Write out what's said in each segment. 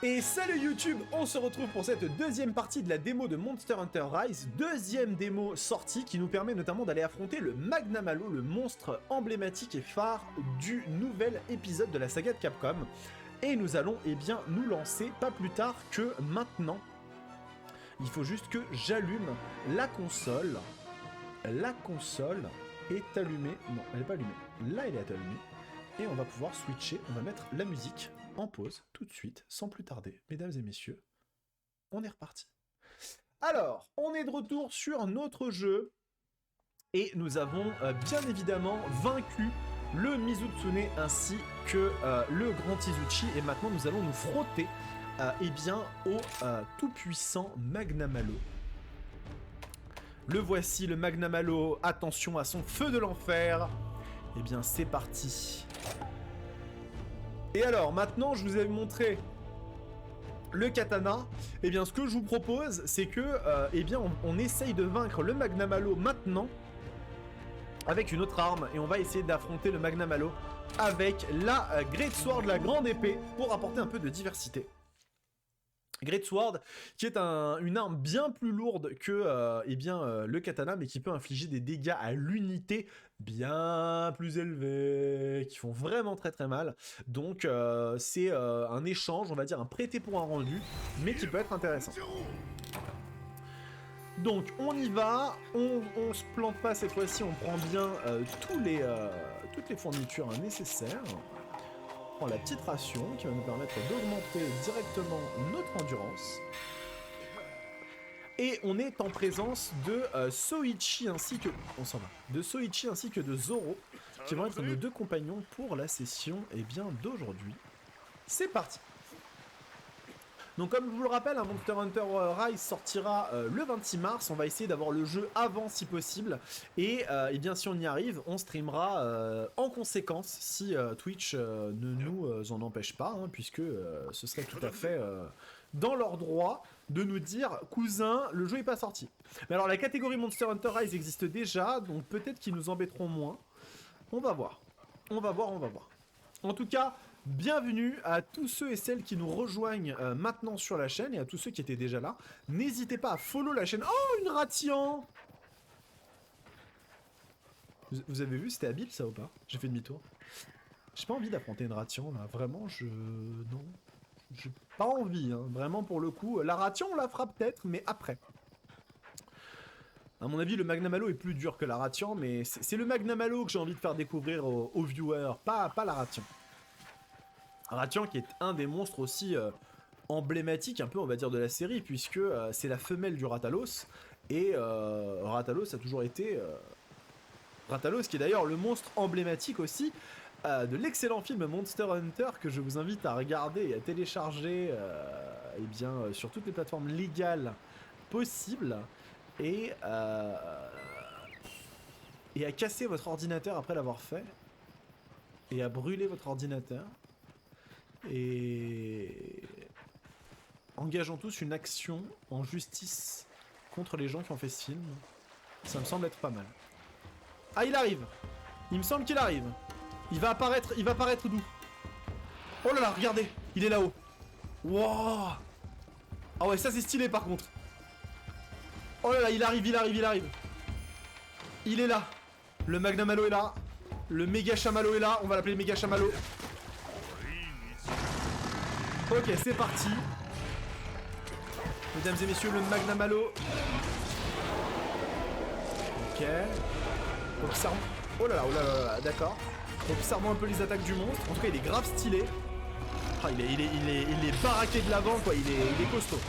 Et salut YouTube, on se retrouve pour cette deuxième partie de la démo de Monster Hunter Rise, deuxième démo sortie qui nous permet notamment d'aller affronter le Magnamalo, le monstre emblématique et phare du nouvel épisode de la saga de Capcom. Et nous allons nous lancer pas plus tard que maintenant. Il faut juste que j'allume la console. La console est allumée. Non, elle n'est pas allumée. Là, elle est allumée. Et on va pouvoir switcher, on va mettre la musique en pause tout de suite, sans plus tarder. Mesdames et messieurs, on est reparti. Alors, on est de retour sur notre jeu. Et nous avons bien évidemment vaincu le Mizutsune ainsi que le Grand Izuchi. Et maintenant, nous allons nous frotter au tout-puissant Magnamalo. Le voici, le Magnamalo. Attention à son feu de l'enfer. Eh bien, c'est parti. Et alors, maintenant, je vous ai montré le katana. Eh bien, ce que je vous propose, c'est que, on essaye de vaincre le Magnamalo maintenant avec une autre arme. Et on va essayer d'affronter le Magnamalo avec la Great Sword, la grande épée, pour apporter un peu de diversité. Great Sword, qui est une arme bien plus lourde que le katana, mais qui peut infliger des dégâts à l'unité bien plus élevés, qui font vraiment très très mal. Donc c'est un échange, on va dire un prêté pour un rendu, mais qui peut être intéressant. Donc on y va, on se plante pas cette fois-ci, on prend bien toutes les fournitures nécessaires. On prend la petite ration qui va nous permettre d'augmenter directement notre endurance. Et on est en présence de Soichi ainsi que... On s'en va. De Soichi ainsi que de Zoro, qui vont être nos deux compagnons pour la session d'aujourd'hui. C'est parti. Donc comme je vous le rappelle, Monster Hunter Rise sortira le 26 mars, on va essayer d'avoir le jeu avant si possible, et si on y arrive, on streamera en conséquence si Twitch ne nous en empêche pas, puisque ce serait tout à fait dans leur droit de nous dire « Cousin, le jeu n'est pas sorti ». Mais alors la catégorie Monster Hunter Rise existe déjà, donc peut-être qu'ils nous embêteront moins. On va voir. On va voir. En tout cas... Bienvenue à tous ceux et celles qui nous rejoignent maintenant sur la chaîne et à tous ceux qui étaient déjà là. N'hésitez pas à follow la chaîne. Oh, une Ratian! Vous avez vu, c'était habile ça ou pas? J'ai fait demi-tour. J'ai pas envie d'affronter une Ratian là, vraiment, non. J'ai pas envie, vraiment pour le coup. La Ratian, on la fera peut-être, mais après. À mon avis, le Magnamalo est plus dur que la Ratian, mais c'est le Magnamalo que j'ai envie de faire découvrir aux viewers, pas la Ratian. Ratian qui est un des monstres aussi emblématiques un peu on va dire de la série puisque c'est la femelle du Ratalos et Ratalos a toujours été Ratalos qui est d'ailleurs le monstre emblématique aussi de l'excellent film Monster Hunter que je vous invite à regarder et à télécharger sur toutes les plateformes légales possibles et à casser votre ordinateur après l'avoir fait et à brûler votre ordinateur. Et engageons tous une action en justice contre les gens qui ont fait ce film. Ça me semble être pas mal. Ah, il arrive. Il me semble qu'il arrive. Il va apparaître d'où? Oh là là, regardez. Il est là-haut. Wow. Ah ouais, ça c'est stylé par contre. Oh là là, il arrive. Il est là. Le Magnamalo est là. Le Méga Chamallow est là. On va l'appeler Méga Chamallow. Ok, c'est parti. Mesdames et messieurs, le Magnamalo. Ok. Observons. Oh là là, d'accord. Observons un peu les attaques du monstre. En tout cas, il est grave stylé. Ah, il est baraqué de l'avant, quoi. Il est costaud. Ok.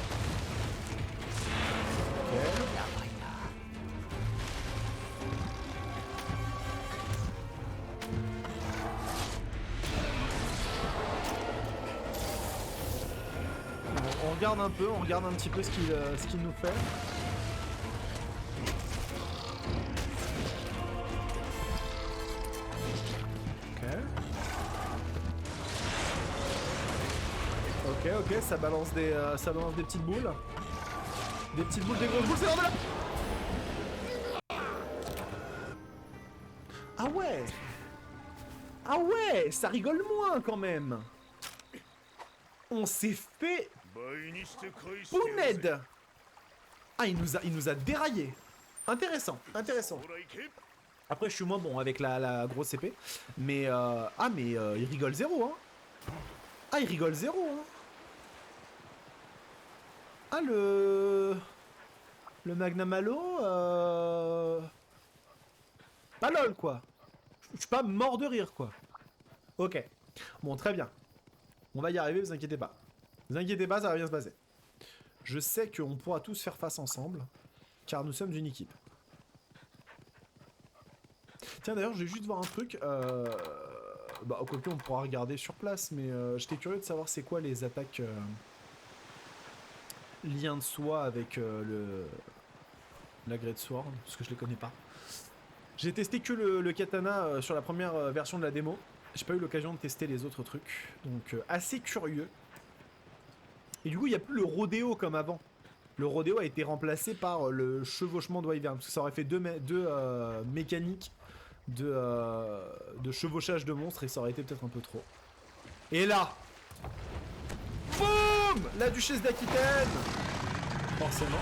On regarde un petit peu ce qu'il nous fait. Ok, ça balance des petites boules. Des petites boules, des grosses boules, c'est normal. Ah ouais, ça rigole moins quand même. On s'est fait... Pouned. Ah, il nous a déraillé. Intéressant, intéressant. Après, je suis moins bon avec la grosse épée. Mais, il rigole zéro, hein. Ah, il rigole zéro, hein. Ah, le Magnamalo, pas lol, quoi. Je suis pas mort de rire, quoi. Ok. Bon, très bien. On va y arriver, vous inquiétez pas. Vous inquiétez pas, ça va bien se passer. Je sais qu'on pourra tous faire face ensemble, car nous sommes une équipe. Tiens, d'ailleurs, je vais juste voir un truc. Bah, quoique, on pourra regarder sur place, mais j'étais curieux de savoir c'est quoi les attaques lien de soi avec la Great Sword, parce que je les connais pas. J'ai testé que le katana sur la première version de la démo. J'ai pas eu l'occasion de tester les autres trucs, donc assez curieux. Et du coup, il n'y a plus le rodéo comme avant. Le rodéo a été remplacé par le chevauchement de Wyvern, parce que ça aurait fait deux mécaniques de chevauchage de monstres, et ça aurait été peut-être un peu trop. Et là, boum, la duchesse d'Aquitaine. Forcément.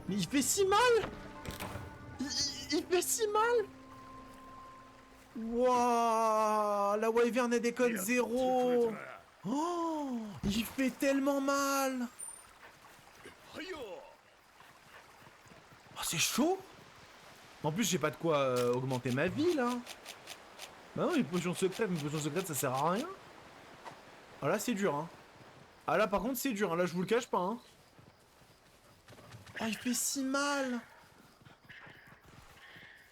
Mais il fait si mal. Il fait si mal. Wouah, la Wyvern est déconne 0. Oh, il fait tellement mal. Oh, c'est chaud. En plus, j'ai pas de quoi augmenter ma vie, là. Bah non, une potion secrète, ça sert à rien. Ah là, c'est dur, hein. Ah là, par contre, c'est dur, hein. Là, je vous le cache pas, hein. Oh, il fait si mal.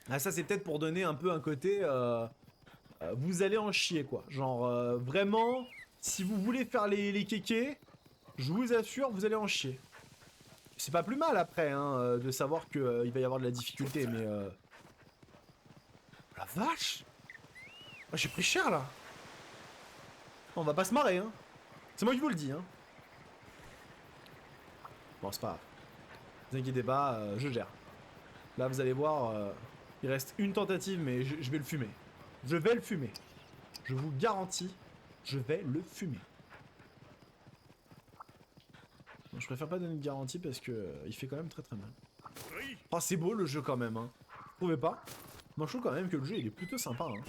Ah, ça, c'est peut-être pour donner un peu un côté... vous allez en chier, quoi. Genre, vraiment, si vous voulez faire les kékés, je vous assure, vous allez en chier. C'est pas plus mal, après, hein, de savoir qu'il va y avoir de la difficulté, mais... La vache. Oh, j'ai pris cher, là. On va pas se marrer, hein. C'est moi qui vous le dis, hein. Bon, c'est pas grave. Ne vous inquiétez pas, je gère. Là, vous allez voir, il reste une tentative, mais je vais le fumer. Je vais le fumer. Je vous garantis, je vais le fumer. Non, je préfère pas donner de garantie parce que il fait quand même très très mal. Oh, c'est beau le jeu quand même, hein. Vous trouvez pas? Moi, je trouve quand même que le jeu, il est plutôt sympa, hein.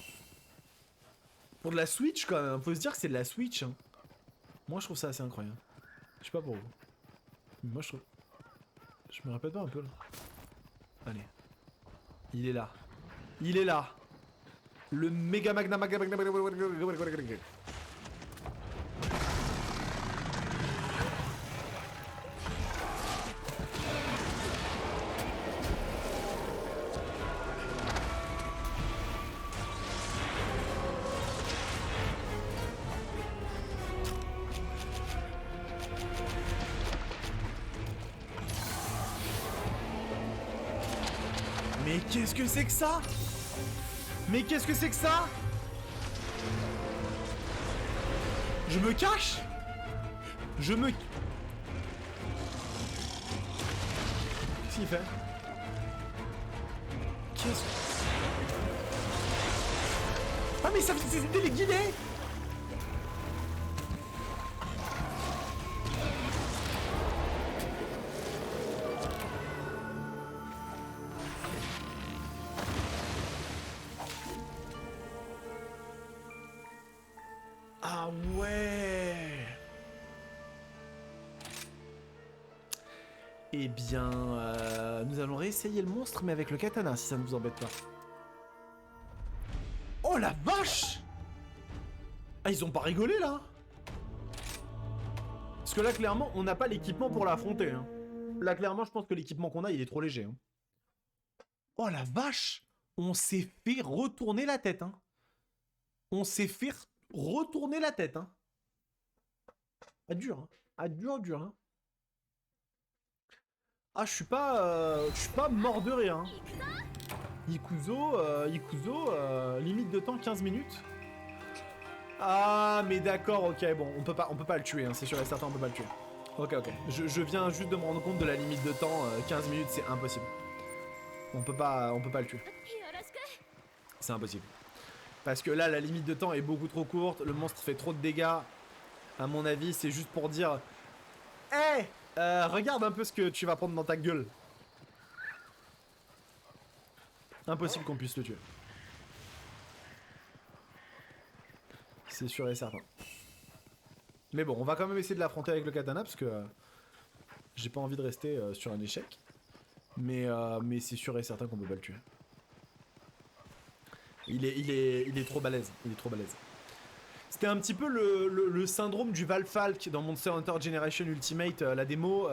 Pour de la Switch, quand même, faut se dire que c'est de la Switch, hein. Moi, je trouve ça assez incroyable. Je sais pas pour vous. Mais moi, je trouve... Je me répète pas un peu, là. Allez. Il est là. Il est là. Le méga magna. Mais qu'est-ce que c'est que ça? Mais qu'est-ce que c'est que ça? Je me cache? Je me... Qu'est-ce qu'il fait? Qu'est-ce que... Ah mais ça c'est téléguidé! Ah ouais. Eh bien, nous allons réessayer le monstre, mais avec le katana, si ça ne vous embête pas. Oh la vache! Ah, ils ont pas rigolé, là? Parce que là, clairement, on n'a pas l'équipement pour l'affronter, hein. Là, clairement, je pense que l'équipement qu'on a, il est trop léger, hein. Oh la vache! On s'est fait retourner la tête, hein. On s'est fait retourner la tête, hein. Ah, dur, hein. Ah, dur, hein. Ah, je suis pas mort de rire, hein. Ikuzo, limite de temps 15 minutes. Ah, mais d'accord, ok, bon, on peut pas le tuer, hein, c'est sûr et certain, on peut pas le tuer. Ok, ok. Je viens juste de me rendre compte de la limite de temps. 15 minutes, c'est impossible. On peut pas le tuer. C'est impossible. Parce que là, la limite de temps est beaucoup trop courte. Le monstre fait trop de dégâts. À mon avis, c'est juste pour dire... Hé, regarde un peu ce que tu vas prendre dans ta gueule. Impossible qu'on puisse le tuer. C'est sûr et certain. Mais bon, on va quand même essayer de l'affronter avec le katana parce que j'ai pas envie de rester sur un échec. Mais c'est sûr et certain qu'on peut pas le tuer. Il est trop balèze. Il est trop balèze. C'était un petit peu le syndrome du Valfalk dans Monster Hunter Generation Ultimate, la démo,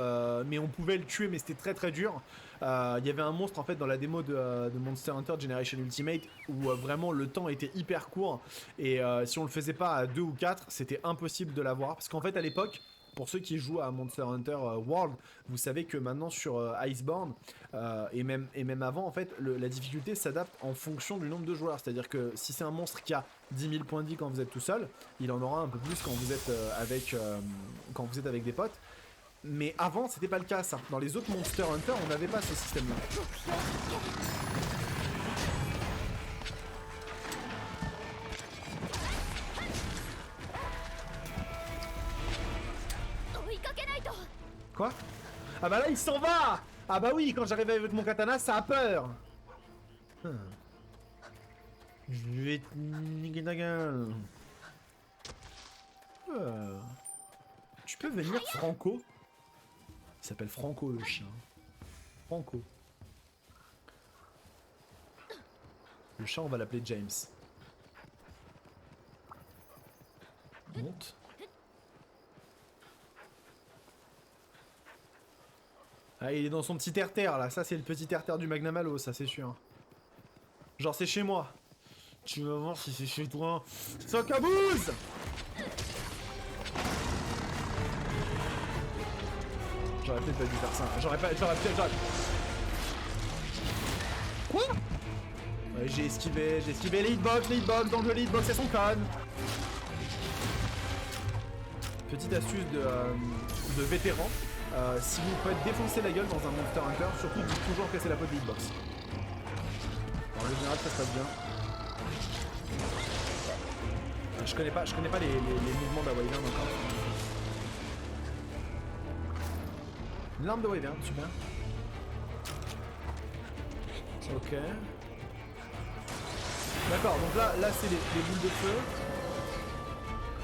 mais on pouvait le tuer, mais c'était très très dur. Il y avait un monstre en fait dans la démo de Monster Hunter Generation Ultimate où vraiment le temps était hyper court et si on le faisait pas à 2 ou 4, c'était impossible de l'avoir. Parce qu'en fait à l'époque, pour ceux qui jouent à Monster Hunter World, vous savez que maintenant sur Iceborne et même avant, en fait, la difficulté s'adapte en fonction du nombre de joueurs. C'est-à-dire que si c'est un monstre qui a 10 000 points de vie quand vous êtes tout seul, il en aura un peu plus quand vous êtes avec des potes. Mais avant, c'était pas le cas ça. Dans les autres Monster Hunter, on n'avait pas ce système-là. Quoi? Ah bah là il s'en va! Ah bah oui, quand j'arrive avec mon katana, ça a peur! Je vais te niquer ta gueule. Tu peux venir, Franco? Il s'appelle Franco le chien. Franco. Le chat, on va l'appeler James. Monte. Ah, il est dans son petit terre-terre là, ça c'est le petit terre-terre du Magnum Halo, ça c'est sûr. Genre c'est chez moi. Tu vas voir si c'est chez toi. Ça cabouse! J'aurais peut-être pas dû faire ça. J'aurais peut-être... Quoi? Ouais, j'ai esquivé les hitbox, donc le hitbox c'est son code. Petite astuce de vétéran. Si vous faites défoncer la gueule dans un Monster Hunter, surtout dites toujours casser la peau de hitbox. En général ça se passe bien. Je connais pas les mouvements de la Wyvern encore. Une larme de Wyvern, super. Ok. D'accord, donc là c'est les boules de feu.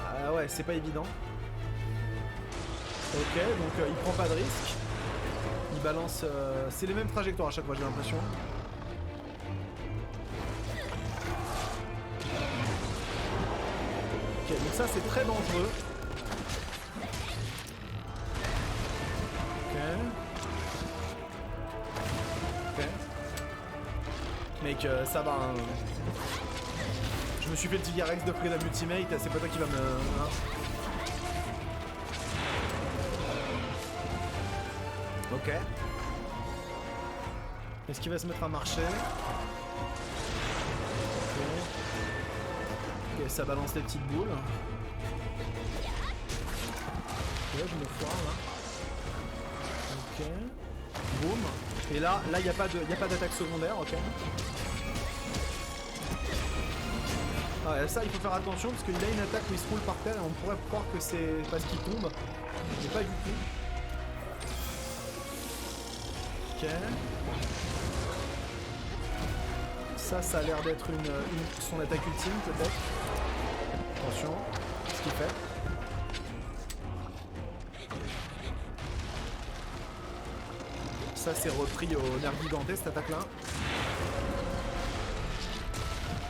Ah ouais, c'est pas évident. Ok, donc il prend pas de risque. Il balance... c'est les mêmes trajectoires à chaque fois, j'ai l'impression. Ok, donc ça c'est très dangereux. Ok. Ok. Mec, ça va. Hein. Je me suis fait le Tigarex de Freedom Ultimate, c'est pas toi qui va me... Hein. Ok. Est-ce qu'il va se mettre à marcher? Ok, ça balance les petites boules. Ok, je me foire là. Ok. Boum. Et là, il n'y a pas d'attaque secondaire, ok. Ah, ça, il faut faire attention parce qu'il a une attaque où il se roule par terre et on pourrait croire que c'est parce qu'il tombe. Mais pas du tout. Ok. Ça a l'air d'être son attaque ultime peut-être. Attention, ce qu'il fait. Ça c'est repris au nerf giganté cette attaque là.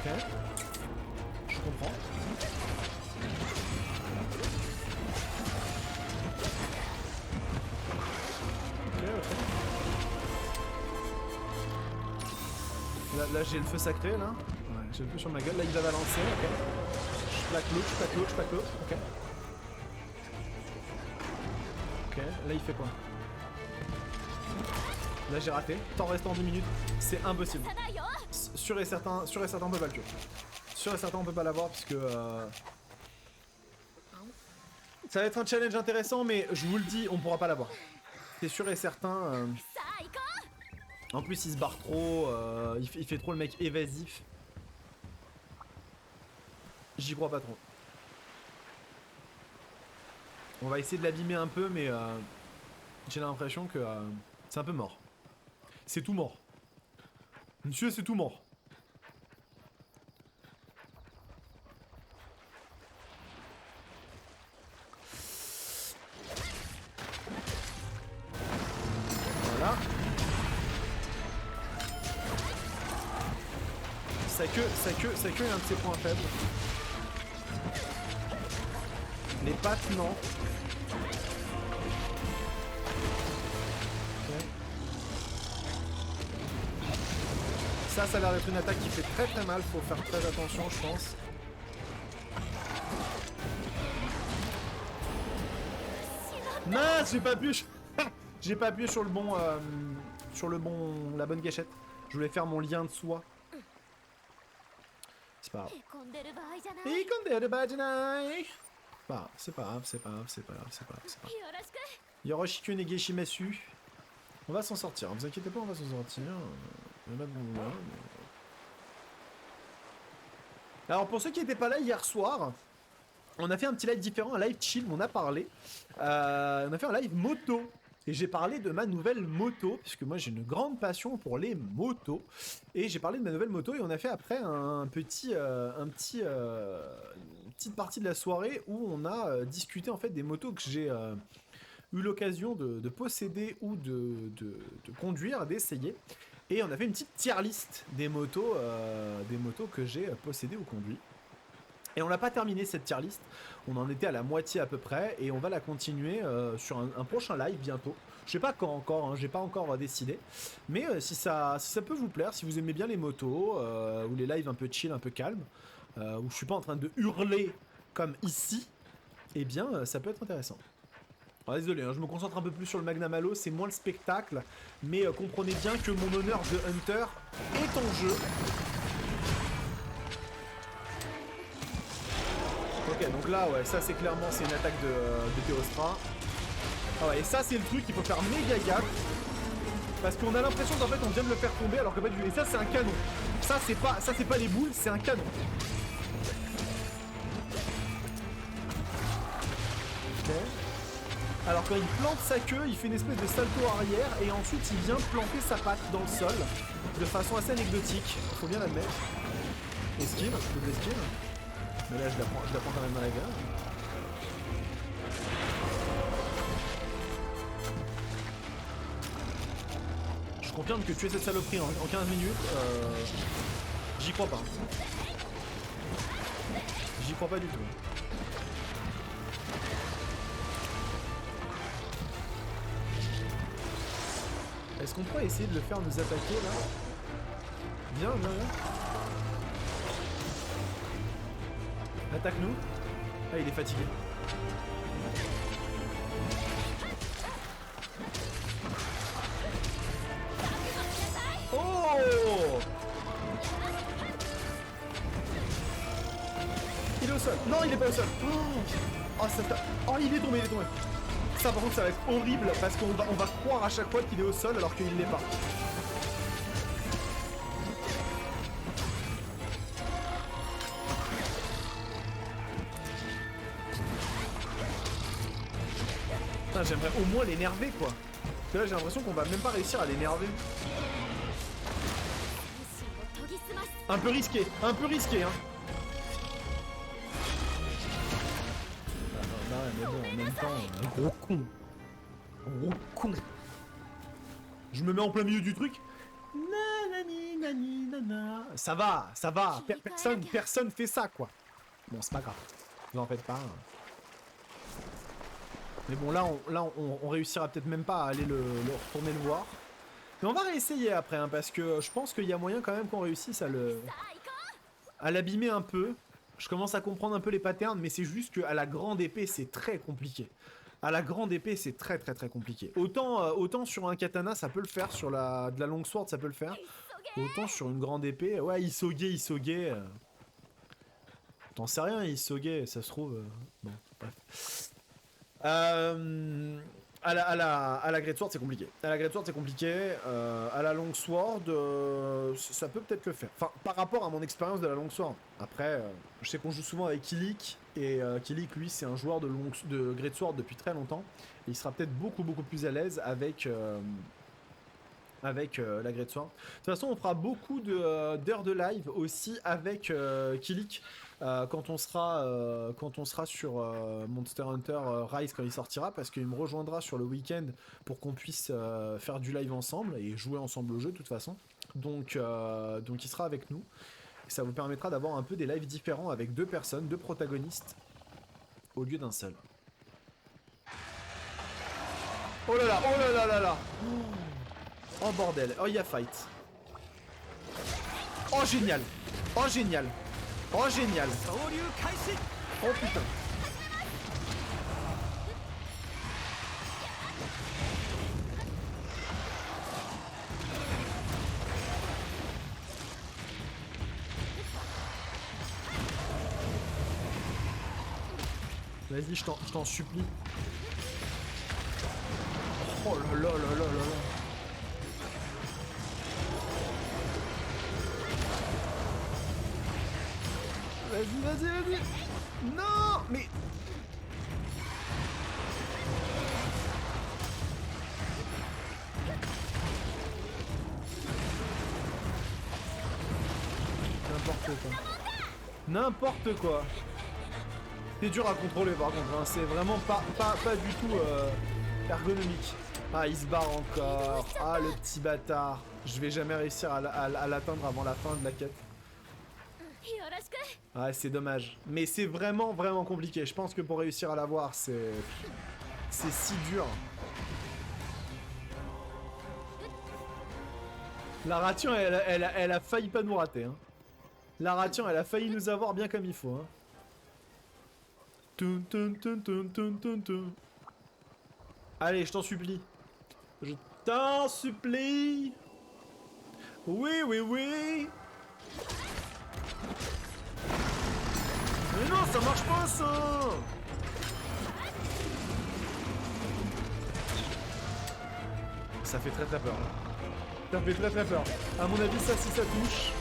Ok. Je comprends. Là j'ai le feu sacré là. Ouais, j'ai le feu sur ma gueule. Là il va balancer, ok. Je plaque l'autre, ok. Ok, là il fait quoi? Là j'ai raté. Temps restant 2 minutes. C'est impossible. Sûr et certain on peut pas le tuer. Sûr et certain on peut pas l'avoir puisque... Ça va être un challenge intéressant, mais je vous le dis, on pourra pas l'avoir. C'est sûr et certain. En plus, il se barre trop, il fait trop le mec évasif. J'y crois pas trop. On va essayer de l'abîmer un peu, mais j'ai l'impression que c'est un peu mort. C'est tout mort. Monsieur, c'est tout mort. Voilà. Ça que est un de ses points faibles. Les pattes, non. Okay. Ça a l'air d'être une attaque qui fait très très mal, faut faire très attention, je pense. Mince, j'ai pas appuyé. J'ai pas appuyé sur le bon, la bonne gâchette. Je voulais faire mon lien de soi. C'est pas grave. Bah, c'est pas grave, c'est pas grave, c'est pas grave, c'est pas grave, c'est pas grave. Yoroshiku Negeshimasu. On va s'en sortir, ne vous inquiétez pas, on va s'en sortir. Alors pour ceux qui n'étaient pas là hier soir, on a fait un petit live différent, un live chill, on a parlé. On a fait un live moto. Et j'ai parlé de ma nouvelle moto, puisque moi j'ai une grande passion pour les motos. Et j'ai parlé de ma nouvelle moto et on a fait après une petite partie de la soirée où on a discuté en fait des motos que j'ai eu l'occasion de posséder ou de conduire, d'essayer. Et on a fait une petite tier list des motos que j'ai possédées ou conduites. Et on l'a pas terminé cette tier list, on en était à la moitié à peu près, et on va la continuer sur un prochain live bientôt. Je sais pas quand encore, hein, j'ai pas encore décidé, mais si ça peut vous plaire, si vous aimez bien les motos, ou les lives un peu chill, un peu calme, où je suis pas en train de hurler comme ici, eh bien ça peut être intéressant. Alors, désolé, hein, je me concentre un peu plus sur le Magnum Halo, c'est moins le spectacle, mais comprenez bien que mon honneur de Hunter est en jeu. Ok, donc là, ouais, ça c'est clairement, c'est une attaque de Théostra. Ah ouais, et ça c'est le truc, il faut faire méga gaffe. Parce qu'on a l'impression qu'en fait on vient de le faire tomber alors que pas du tout. Et ça c'est un canon. Ça c'est pas les boules, c'est un canon. Ok. Alors quand il plante sa queue, il fait une espèce de salto arrière et ensuite il vient planter sa patte dans le sol de façon assez anecdotique, faut bien l'admettre. Esquive, double esquive. Mais là je la prends quand même dans la gueule. Je confirme que tuer cette saloperie en 15 minutes, j'y crois pas. J'y crois pas du tout. Est-ce qu'on pourrait essayer de le faire nous attaquer là? Viens, viens, viens. Attaque-nous. Ah, il est fatigué. Oh! Il est au sol. Non, il est pas au sol. Oh, oh, il est tombé, il est tombé. Ça, par contre, ça va être horrible parce qu'on va croire à chaque fois qu'il est au sol alors qu'il l'est pas. J'aimerais au moins l'énerver quoi. Parce que là j'ai l'impression qu'on va même pas réussir à l'énerver. Un peu risqué hein. Bah ouais mais bon en même temps, un gros con. Gros con. Je me mets en plein milieu du truc. Nanani nani nana. Ça va. Personne fait ça quoi. Bon c'est pas grave. Vous en faites pas. Mais bon, là, on réussira peut-être même pas à aller le retourner le voir. Mais on va réessayer après, hein, parce que je pense qu'il y a moyen quand même qu'on réussisse à l'abîmer un peu. Je commence à comprendre un peu les patterns, mais c'est juste qu'à la grande épée, c'est très compliqué. À la grande épée, c'est très compliqué. Autant sur un katana, ça peut le faire, sur de la longue sword, ça peut le faire. Autant sur une grande épée, ouais, Isoge. T'en sais rien, Isoge, ça se trouve... Bon, bref. À la Great Sword, c'est compliqué. À la Great Sword, c'est compliqué. À la Long Sword, ça peut peut-être le faire. Enfin, par rapport à mon expérience de la Long Sword. Après, je sais qu'on joue souvent avec Kilik. Et Kilik, lui, c'est un joueur de Great Sword depuis très longtemps. Et il sera peut-être beaucoup plus à l'aise avec la Great Sword. De toute façon, on fera beaucoup d'heures de live aussi avec Kilik quand on sera sur Monster Hunter Rise quand il sortira, parce qu'il me rejoindra sur le week-end pour qu'on puisse faire du live ensemble et jouer ensemble au jeu de toute façon. Donc il sera avec nous. Et ça vous permettra d'avoir un peu des lives différents avec deux personnes, deux protagonistes, au lieu d'un seul. Oh là là, oh là là là là. Oh bordel, oh il y a fight. Oh génial. Oh génial. Oh génial. Oh putain. Vas-y, je t'en supplie. Oh là là là là là là. Vas-y. Non, mais... N'importe quoi. C'est dur à contrôler par contre, hein. C'est vraiment pas du tout ergonomique. Ah, il se barre encore. Ah, le petit bâtard. Je vais jamais réussir à l'atteindre avant la fin de la quête. Ouais, c'est dommage. Mais c'est vraiment compliqué. Je pense que pour réussir à l'avoir, c'est si dur. La ration, elle a failli pas nous rater. Hein. La ration, elle a failli nous avoir bien comme il faut. Hein. Allez, je t'en supplie. Je t'en supplie. Oui. Mais non, ça marche pas ça. Ça fait très peur. Ça fait très peur. À mon avis, ça, si ça touche...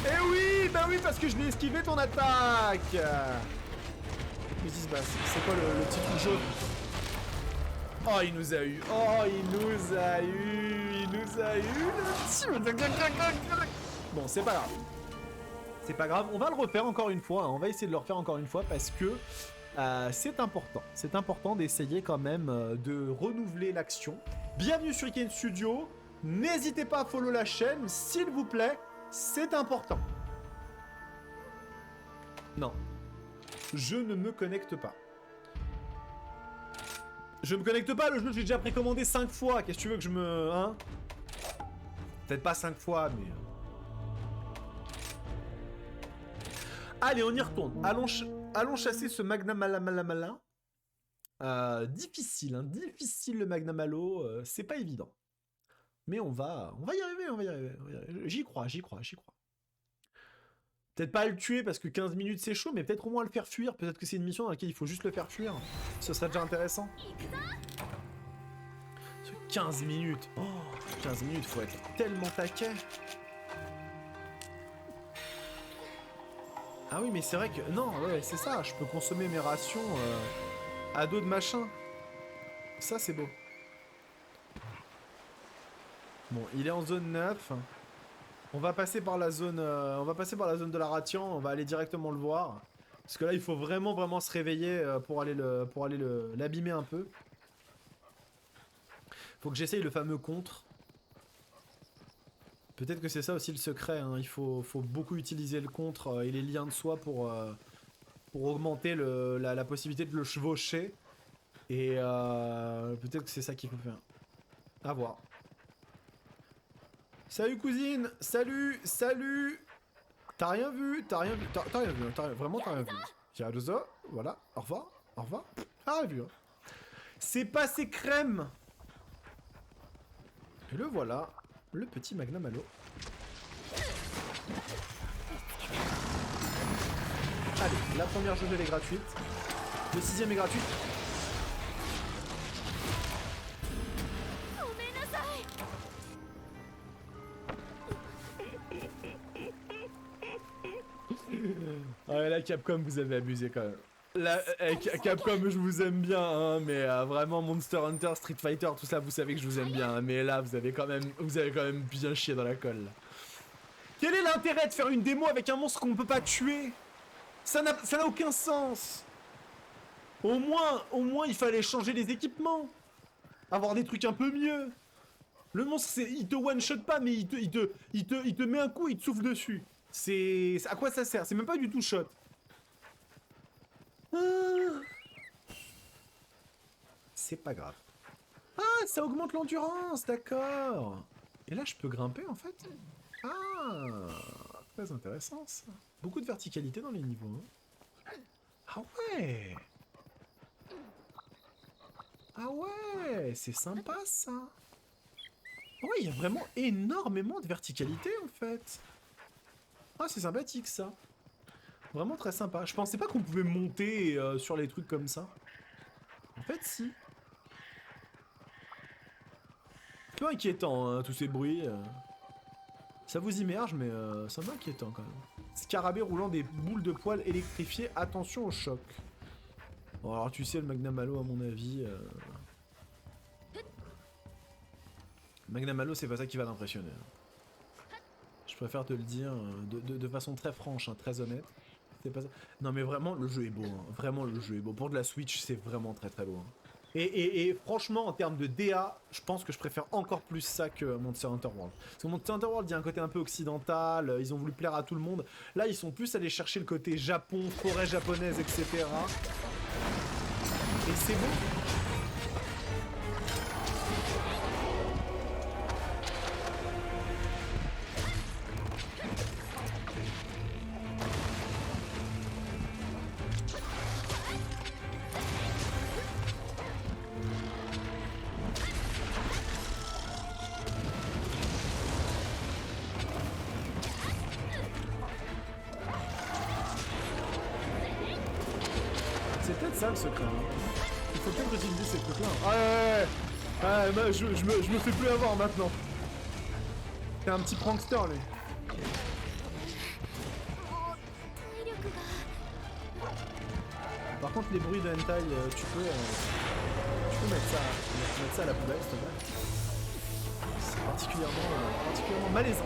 Eh oui, bah oui, parce que je l'ai esquivé ton attaque. Qu'est-ce qui se passe? C'est quoi le petit truc jaune? Oh, il nous a eu. Bon, c'est pas grave. C'est pas grave, on va le refaire encore une fois. Hein. On va essayer de le refaire encore une fois parce que c'est important. C'est important d'essayer quand même de renouveler l'action. Bienvenue sur Iken Studio. N'hésitez pas à follow la chaîne, s'il vous plaît. C'est important. Non. Je ne me connecte pas. Je me connecte pas, le jeu j'ai déjà précommandé 5 fois. Qu'est-ce que tu veux que je me... Hein? Peut-être pas 5 fois, mais... Allez, on y retourne. Allons chasser ce Magnamalo. Difficile, hein. Difficile le Magnamalo. C'est pas évident. Mais on va y arriver, J'y crois. Peut-être pas à le tuer parce que 15 minutes c'est chaud, mais peut-être au moins à le faire fuir. Peut-être que c'est une mission dans laquelle il faut juste le faire fuir. Ce serait déjà intéressant. 15 minutes. Oh, 15 minutes, faut être tellement taquet. Ah oui, mais c'est vrai que... Non, ouais, c'est ça. Je peux consommer mes rations à dos de machin. Ça, c'est beau. Bon, il est en zone 9. On va passer par la zone de la ration. On va aller directement le voir. Parce que là, il faut vraiment se réveiller pour aller l'abîmer un peu. Faut que j'essaye le fameux contre. Peut-être que c'est ça aussi le secret. Hein. Il faut beaucoup utiliser le contre et les liens de soi pour augmenter la possibilité de le chevaucher. Et peut-être que c'est ça qu'il faut faire. À voir. Salut cousine, salut. T'as rien vu, vraiment t'as rien vu. Tiens, voilà, au revoir. Ah, rien vu. Hein. C'est passé crème. Et le voilà, le petit Magnamalo. Allez, la première jauge elle est gratuite. Le 6ème est gratuit. Ouais, là, Capcom, vous avez abusé quand même. Là, Capcom, je vous aime bien, hein, mais vraiment Monster Hunter, Street Fighter, tout ça, vous savez que je vous aime bien, hein, mais là, vous avez quand même bien chié dans la colle. Là. Quel est l'intérêt de faire une démo avec un monstre qu'on peut pas tuer? Ça n'a aucun sens. Au moins, il fallait changer les équipements, avoir des trucs un peu mieux. Le monstre, il te one-shot pas, mais il te met un coup, il te souffle dessus. C'est... À quoi ça sert? C'est même pas du tout shot. C'est pas grave. Ah, ça augmente l'endurance, d'accord. Et là, je peux grimper, en fait. Ah, très intéressant, ça. Beaucoup de verticalité dans les niveaux. Hein. Ah ouais. Ah ouais, c'est sympa, ça. Ouais, il y a vraiment énormément de verticalité, en fait. Ah, c'est sympathique, ça. Vraiment très sympa. Je pensais pas qu'on pouvait monter sur les trucs comme ça. En fait, si. Un peu inquiétant, hein, tous ces bruits. Ça vous immerge, mais c'est un peu inquiétant, quand même. Scarabée roulant des boules de poils électrifiées. Attention au choc. Bon, alors, tu sais, le Magnum Halo, à mon avis... Magnum Halo, c'est pas ça qui va t'impressionner. Je préfère te le dire de façon très franche, hein, très honnête. C'est pas ça. Non mais vraiment, le jeu est beau. Hein. Vraiment, le jeu est beau. Pour de la Switch, c'est vraiment très très beau. Hein. Et franchement, en termes de DA, je pense que je préfère encore plus ça que Monster Hunter World. Parce que Monster Hunter World, il y a un côté un peu occidental, ils ont voulu plaire à tout le monde. Là, ils sont plus allés chercher le côté Japon, forêt japonaise, etc. Et c'est beau. C'est peut-être ça le secret. Hein. Il faut peut-être utiliser ces trucs-là. Ouais, bah, je me fais plus avoir maintenant. T'es un petit prankster, lui. Par contre, les bruits de hentai, tu peux mettre ça à la poubelle, s'il te plaît. C'est particulièrement malaisant.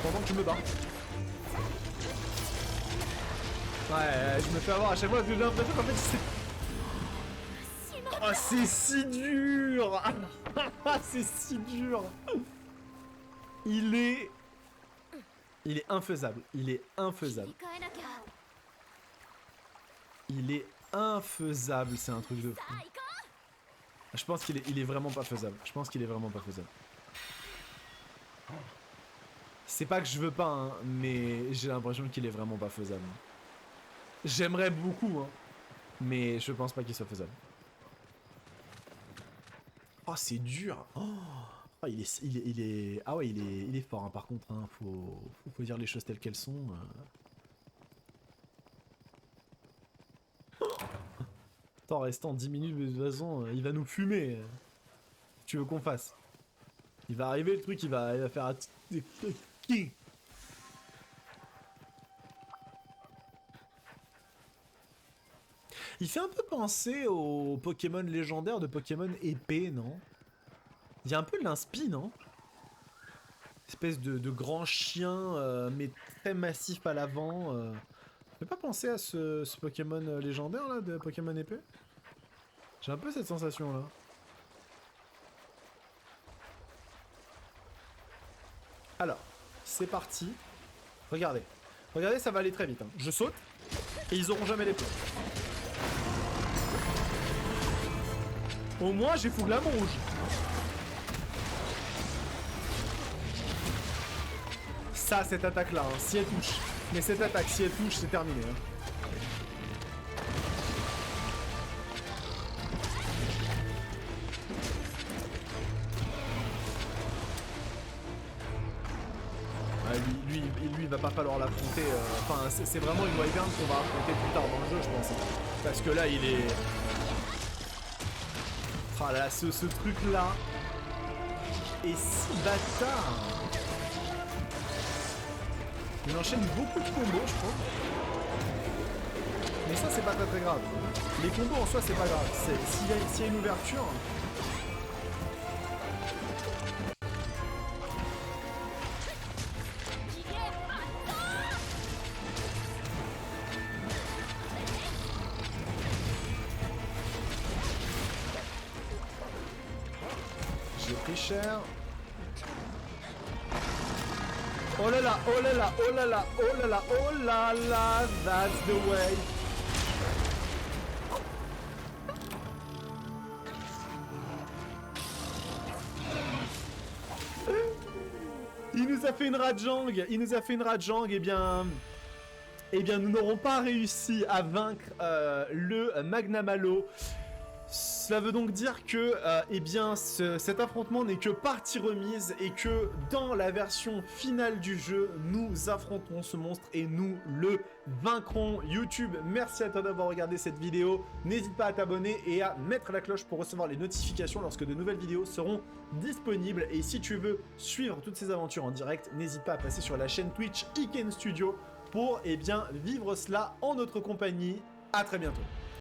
Pendant que je me bats. Ouais, je me fais avoir à chaque fois parce que j'ai l'impression qu'en fait c'est... Oh, c'est si dur. C'est si dur. Il est infaisable. Il est infaisable. Il est infaisable, c'est un truc de fou. Je pense qu'il est vraiment pas faisable. Je pense qu'il est vraiment pas faisable. C'est pas que je veux pas, hein, mais j'ai l'impression qu'il est vraiment pas faisable. J'aimerais beaucoup, hein, mais je pense pas qu'il soit faisable. Oh, c'est dur. Oh, il est... Ah ouais, il est fort, hein, par contre. Hein, faut dire les choses telles qu'elles sont. Attends, restant 10 minutes, de toute façon, il va nous fumer. Tu veux qu'on fasse? Il va arriver le truc, il va faire... Il fait un peu penser aux Pokémon légendaires de Pokémon épée, non? Il y a un peu de l'inspi, non? Espèce de grand chien, mais très massif à l'avant. Je peux pas penser à ce Pokémon légendaire, là, de Pokémon épée? J'ai un peu cette sensation-là. Alors, c'est parti. Regardez. Regardez, ça va aller très vite. Hein. Je saute, et ils auront jamais les points. Au moins, j'ai Fouglam rouge. Ça, cette attaque-là, hein, si elle touche. Mais cette attaque, si elle touche, c'est terminé. Hein. Ouais, lui, il va pas falloir l'affronter. Enfin, c'est vraiment une wyvern qu'on va affronter plus tard dans le jeu, je pense. Parce que là, il est... Ah là, ce truc-là est si bâtard. Il enchaîne beaucoup de combos, je crois. Mais ça, c'est pas très grave. Les combos en soi, c'est pas grave. S'il y a une ouverture... J'ai pris cher. Oh là là, oh là là, oh là là, oh là là, oh là là, that's the way. Il nous a fait une Rajang, eh bien nous n'aurons pas réussi à vaincre le Magnamalo. Cela veut donc dire que eh bien, cet affrontement n'est que partie remise et que dans la version finale du jeu, nous affronterons ce monstre et nous le vaincrons. YouTube, merci à toi d'avoir regardé cette vidéo. N'hésite pas à t'abonner et à mettre la cloche pour recevoir les notifications lorsque de nouvelles vidéos seront disponibles. Et si tu veux suivre toutes ces aventures en direct, n'hésite pas à passer sur la chaîne Twitch Iken Studio pour eh bien, vivre cela en notre compagnie. À très bientôt.